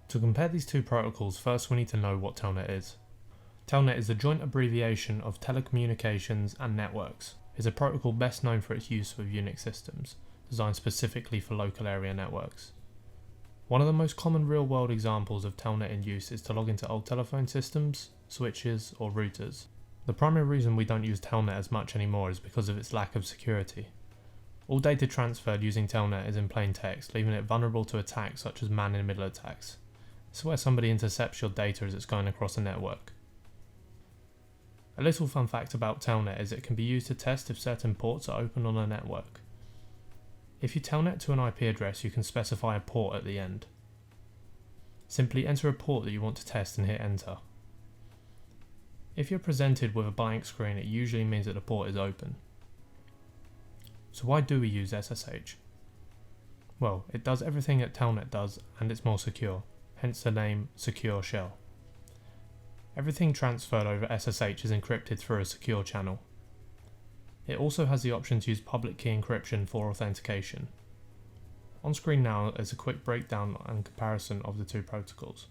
To compare these two protocols, first we need to know what Telnet is. Telnet is a joint abbreviation of telecommunications and networks. It's a protocol best known for its use with Unix systems, designed specifically for local area networks. One of the most common real-world examples of Telnet in use is to log into old telephone systems, switches, or routers. The primary reason we don't use Telnet as much anymore is because of its lack of security. All data transferred using Telnet is in plain text, leaving it vulnerable to attacks such as man-in-the-middle attacks. This is where somebody intercepts your data as it's going across a network. A little fun fact about Telnet is it can be used to test if certain ports are open on a network. If you telnet to an IP address, you can specify a port at the end. Simply enter a port that you want to test and hit enter. If you're presented with a blank screen, it usually means that the port is open. So why do we use SSH? Well, it does everything that Telnet does and it's more secure, hence the name Secure Shell. Everything transferred over SSH is encrypted through a secure channel. It also has the option to use public key encryption for authentication. On screen now is a quick breakdown and comparison of the two protocols.